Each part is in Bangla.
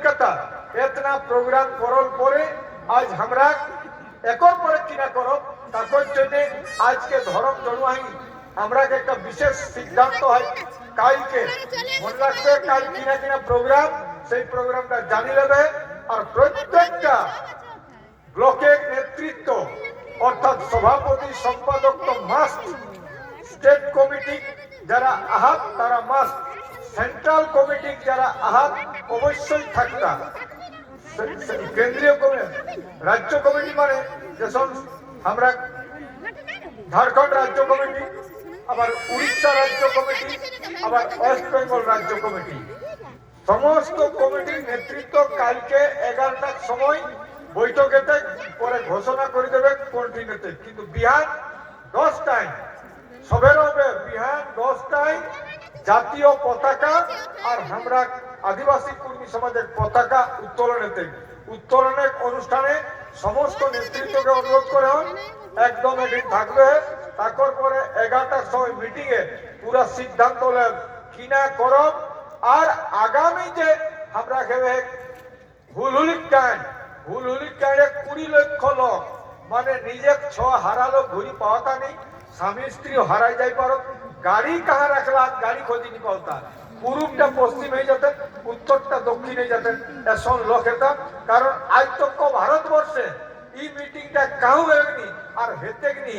কলকাতা এতনা প্রোগ্রাম করল পরে আজ আমরা একর পরে কিনা করো তার জন্য আজকে ধরম জড়ুয়াই আমরা একটা বিশেষ সিদ্ধান্ত হয় কালকে মনে রাখবে কাল কিনা কিনা প্রোগ্রাম সেই প্রোগ্রামটা জানি নেবে আর প্রত্যেকটা ব্লকের নেতৃত্ব অর্থাৎ সভাপতি সম্পাদক তো মাস্ট স্টেট কমিটি যারা আহাত তারা মাস্ট সেন্ট্রাল কমিটি যারা আহাত অবশ্যই থাকতা কেন্দ্রীয় কমিটি রাজ্য কমিটি মানে যেসব আমরা ঝাড়খণ্ড রাজ্য কমিটি আবার উড়িষ্যা রাজ্য কমিটি আবার ওয়েস্ট বেঙ্গল রাজ্য কমিটি সমস্ত কমিটির নেতৃত্ব কালকে 11টার সময় বৈঠকেতে পরে ঘোষণা করে দেবে কন্টিনিউতে কিন্তু বিহার 10টায় সবের হবে বিহার 10টায় জাতীয় পতাকা আর আমরা আদিবাসী কর্মী সমাজের পতাকা উত্তোলনের অনুষ্ঠানে সমস্ত নেতৃত্বকে অনুরোধ করে হন একদম এদিন থাকবে তারপর পরে 11টার সময় মিটিং এ পুরা সিদ্ধান্ত নেন কিনা করব আর আগামী যে আমরা খেবে হুলহুলিক টাইম 20 লক্ষ লোক মানে নিজে ছ হারালো ঘুরি পাওয়াতা নেই স্বামী স্ত্রী হারাই যাই পারো গাড়ি কাহা রাখলা গাড়ি খোঁজি নি পাওতা পূর্বটা পশ্চিম হয়ে যেতেন উত্তরটা দক্ষিণ হয়ে যেতেন এসন লোক হেতাম কারণ আজ তক ভারতবর্ষে এই মিটিংটা কাউ হেগনি আর হেতেগনি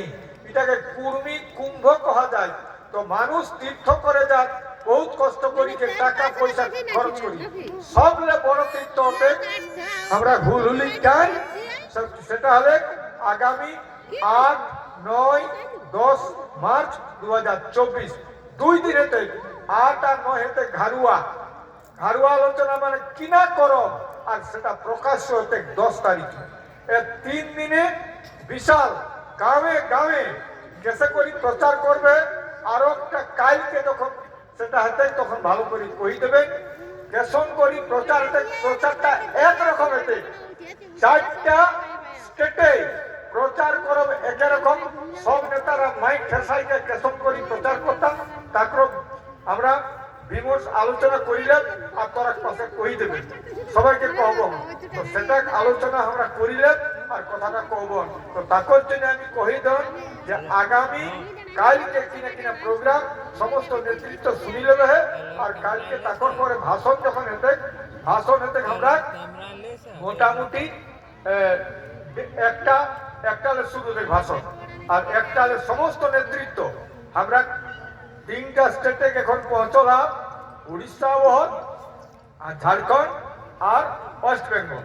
এটাকে কুর্মী কুম্ভ কহা যায় তো মানুষ তীর্থ করে যাক বহুত কষ্ট করি টাকা পয়সা খরচ করি সবলে বড় তীর্থ হতে আমরা হুলহুলি গাই সেটা হলে আগামী 8, 9, 10 মার্চ 2024 দুই দিনেতে 8 আর 9 হেতে ঘারুয়া আলোচনা মানে কিনা করো আর সেটা প্রকাশ্য হতে 10 তারিখে এই 3 দিনে বিশাল গাঁয়ে গাঁয়ে কেসে করি প্রচার করবে আর একটা কালকে যখন সেটা হাতে তখন ভালো করে কই দেবেন কেসন করি প্রচারটা একরকম হতে 4টা স্টেটে প্রচার করবে একরকম সব নেতারা মাইক ঠেসাইকে কেসন করি প্রচার করতাম তারপর আমরা বিমর্ষ আলোচনা করিলাম আর তোরা পাশে কই দেবেন সবাইকে কহব তো সেটা আলোচনা আমরা করিলাম আর কথাটা কহব তো তাকর জন্য আমি কহি দেন যে আগামী কালকে কিনা প্রোগ্রাম সমস্ত নেতৃত্ব শুনি নেবে আর কালকে তাকর পরে ভাষণ যখন হেতে আমরা মোটামুটি একটা শুরু ভাষণ আর একটা সমস্ত নেতৃত্ব আমরা 3টা স্টেটে এখন পৌঁছলাম উড়িষ্যা বহন আর ঝাড়খণ্ড আর ওয়েস্ট বেঙ্গল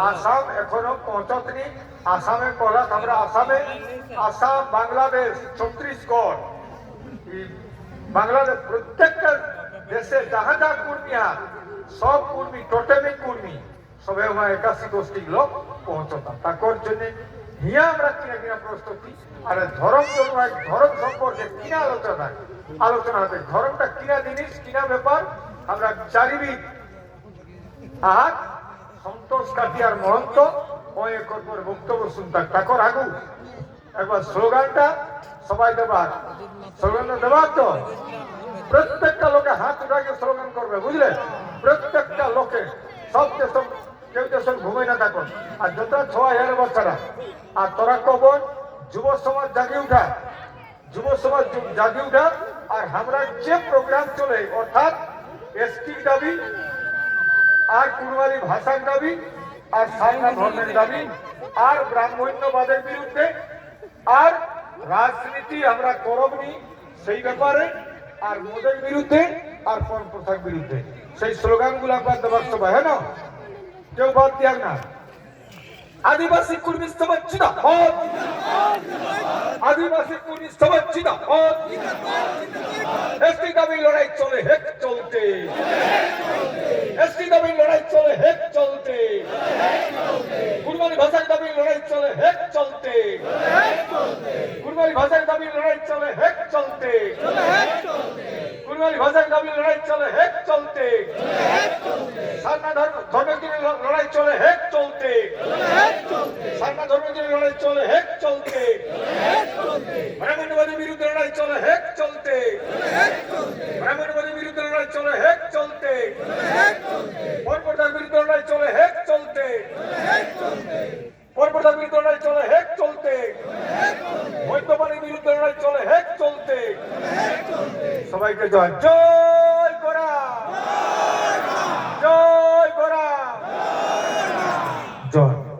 আসাম এখনো পৌঁছতনি আসামে পড়া আমরা আসাম বাংলাদেশ ছত্তিশগড় বাংলাদেশ প্রত্যেকটা দেশে যাহা যা কর্মী সব কর্মী টোটেমিক কর্মী সবে আমার 81 গোষ্ঠী লোক পৌঁছতাম তাকর জন্য হিয়া আমরা কিনা প্রস্তুতি আর ধর্ম সম্পর্কে কিনা আলোচনা হবে ধর্মটা কিনা জিনিস কিনা ব্যাপার আমরা চারিবিদ আর সন্তোষ কাটিয়ার মহন্ত একর পরে বক্তব্য শুনতাম তাকর আগু একবার স্লোগানটা সবাই দেবার স্লোগানটা দেবার তো প্রত্যেকটা লোকে হাত উঠাকে স্লোগান করবে বুঝলে প্রত্যেকটা লোকে সব দেশ কেউ দেশ ঘুমাই না থাকুন আর যত 6000 বাচ্চারা আর তোরা কবন যুব সমাজ জাগিয়ে উঠা আর আমরা যে প্রোগ্রাম চলে অর্থাৎ এসটি দাবি আর কুড়মালি ভাষার দাবি আর সারনা ধর্মের দাবি আর ব্রাহ্মণ্যবাদের বিরুদ্ধে আর রাজনীতি আমরা করবনি সেই ব্যাপারে আর মোদের বিরুদ্ধে আর পরম্পরার বিরুদ্ধে সেই স্লোগানগুলো আপনার দেবার সবাই হ্যাঁ না কেউ বাদ দেওয়ার না आदिवासी कुर्मी समझना आदिवासी कुर्मी समझना एसटी दाबी लड़ाई चले हेक चलते एसटी दाबी लड़ाई चले हेक चलते कुर्बानी भाषा दाबी लड़ाई चले हेक चलते कुर्बानी भाषा दाबी लड़ाई चले हेक चलते कुर्बानी भाषा दाबी लड़ाई चले हेक चलते सारना धर्म की लड़ाई चले हेक चलते सारना धर्म की लड़ाई चले हेक चलते ब्राह्मणवादी विरुद्ध लड़ाई चले हेक चलते ब्राह्मणवादी विरुद्ध लड़ाई चले हेक चलते और विरुद्ध लड़ाई বিরুদ্ধে লড়াই চলে হেক চলতে, মদ্যপানের বিরুদ্ধে লড়াই চলে হেক চলতে। সবাইকে জয় জয়।